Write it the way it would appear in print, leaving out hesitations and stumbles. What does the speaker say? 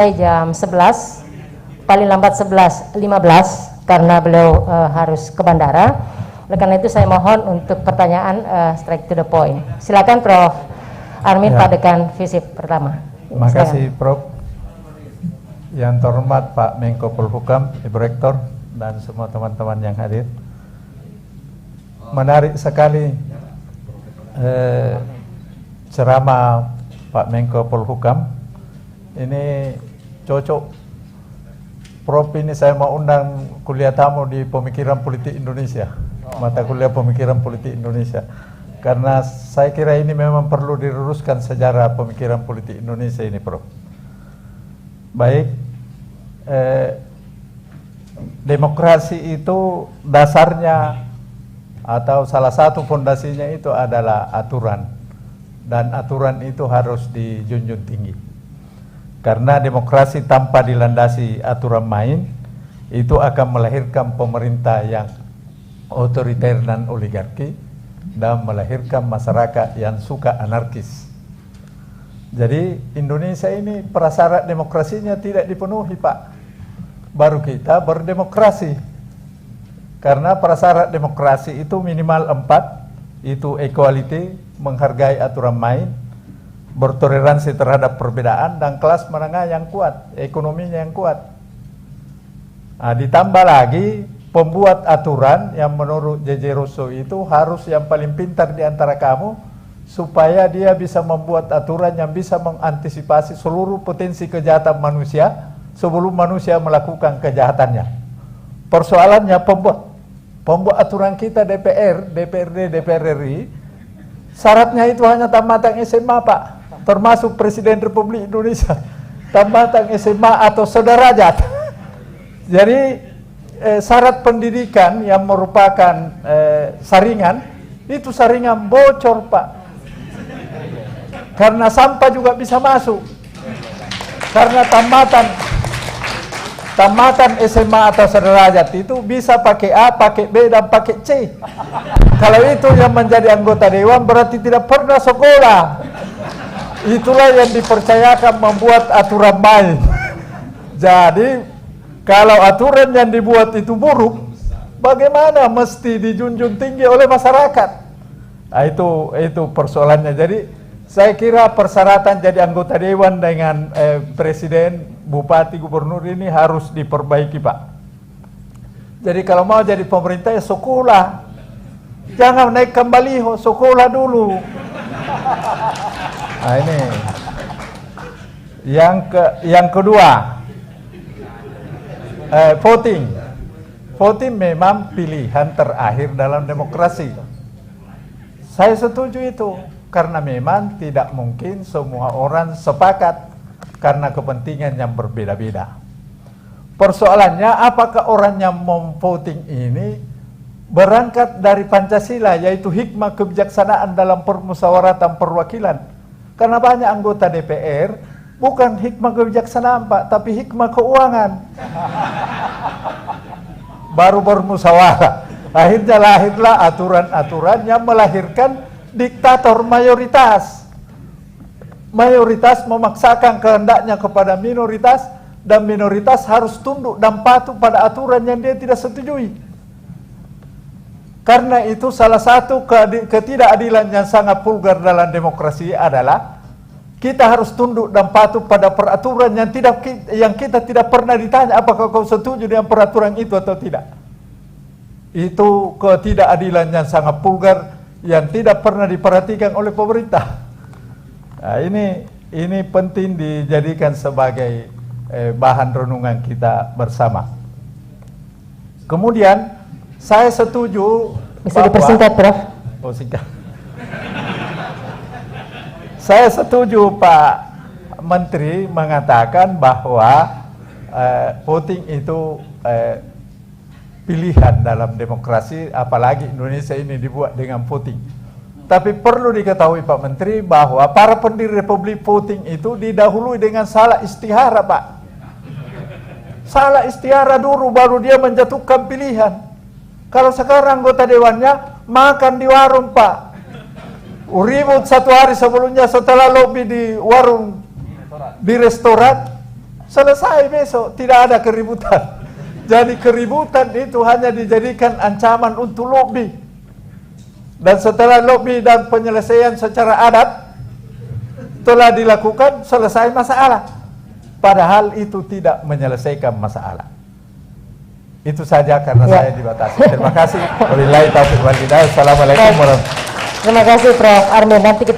jam 11, paling lambat 11.15 karena beliau harus ke bandara. Oleh karena itu saya mohon untuk pertanyaan straight to the point. Silakan Prof. Armin, Pak Dekan FISIP pertama. Terima kasih Prof. Yang terhormat Pak Menko Polhukam, Ibu Rektor, dan semua teman-teman yang hadir. Menarik sekali ceramah Pak Menko Polhukam. Ini cocok. Prof ini saya mau undang kuliah tamu di Pemikiran Politik Indonesia, mata kuliah Pemikiran Politik Indonesia, karena saya kira ini memang perlu diluruskan sejarah pemikiran politik Indonesia ini, Prof. Baik, demokrasi itu dasarnya atau salah satu fondasinya itu adalah aturan, dan aturan itu harus dijunjung tinggi. Karena demokrasi tanpa dilandasi aturan main itu akan melahirkan pemerintah yang otoriter dan oligarki dan melahirkan masyarakat yang suka anarkis. Jadi Indonesia ini prasyarat demokrasinya tidak dipenuhi, Pak. Baru kita berdemokrasi. Karena prasyarat demokrasi itu minimal 4, itu equality, menghargai aturan main, bertoleransi terhadap perbedaan, dan kelas menengah yang kuat, ekonominya yang kuat. Nah, ditambah lagi pembuat aturan yang menurut J.J. Rousseau itu harus yang paling pintar di antara kamu, supaya dia bisa membuat aturan yang bisa mengantisipasi seluruh potensi kejahatan manusia sebelum manusia melakukan kejahatannya. Persoalannya pembuat aturan kita DPR, DPRD, DPR RI, syaratnya itu hanya tamatan SMA, Pak. Termasuk Presiden Republik Indonesia, tamatan SMA atau sederajat. Jadi syarat pendidikan yang merupakan saringan, itu saringan bocor, Pak. Karena sampah juga bisa masuk. Karena tamatan SMA atau sederajat itu bisa pakai A, pakai B, dan pakai C. Kalau itu yang menjadi anggota dewan berarti tidak pernah sekolah. Itulah yang dipercayakan membuat aturan main. Jadi kalau aturan yang dibuat itu buruk, bagaimana mesti dijunjung tinggi oleh masyarakat? Nah, itu persoalannya. Jadi saya kira persyaratan jadi anggota dewan dengan presiden, bupati, gubernur ini harus diperbaiki, Pak. Jadi kalau mau jadi pemerintah ya sekolah. Jangan naikkan baliho, sekolah dulu. Nah, ini yang kedua, voting memang pilihan terakhir dalam demokrasi. Saya setuju itu, karena memang tidak mungkin semua orang sepakat karena kepentingan yang berbeda-beda. Persoalannya, apakah orang yang mau voting ini berangkat dari Pancasila, yaitu hikmah kebijaksanaan dalam permusyawaratan perwakilan? Karena banyak anggota DPR bukan hikmah kebijaksanaan, Pak, tapi hikmah keuangan. Baru bermusyawarah. Akhirnya lahirlah aturan-aturan yang melahirkan diktator mayoritas. Mayoritas memaksakan kehendaknya kepada minoritas, dan minoritas harus tunduk dan patuh pada aturan yang dia tidak setujui. Karena itu salah satu ketidakadilan yang sangat vulgar dalam demokrasi adalah kita harus tunduk dan patuh pada peraturan yang kita tidak pernah ditanya apakah kau setuju dengan peraturan itu atau tidak. Itu ketidakadilan yang sangat vulgar yang tidak pernah diperhatikan oleh pemerintah. Nah, ini penting dijadikan sebagai bahan renungan kita bersama. Kemudian saya setuju. Bisa dipersingkat, Prof? Oh, singkat. Saya setuju Pak Menteri mengatakan bahwa voting itu pilihan dalam demokrasi, apalagi Indonesia ini dibuat dengan voting. Tapi perlu diketahui Pak Menteri bahwa para pendiri Republik voting itu didahului dengan salah istihara, Pak. Salah istihara dulu baru dia menjatuhkan pilihan. Kalau sekarang anggota dewannya makan di warung, Pak. Ribut satu hari sebelumnya setelah lobi di warung, di restoran. selesai besok, tidak ada keributan. Jadi keributan itu hanya dijadikan ancaman untuk lobby. Dan setelah lobby dan penyelesaian secara adat telah dilakukan, selesai masalah. Padahal itu tidak menyelesaikan masalah. Itu saja karena saya dibatasi. Terima kasih. Wabillahi taufiq wal hidayah. Assalamualaikum warahmatullahi wabarakatuh. Terima kasih Prof. Armin. Nanti kita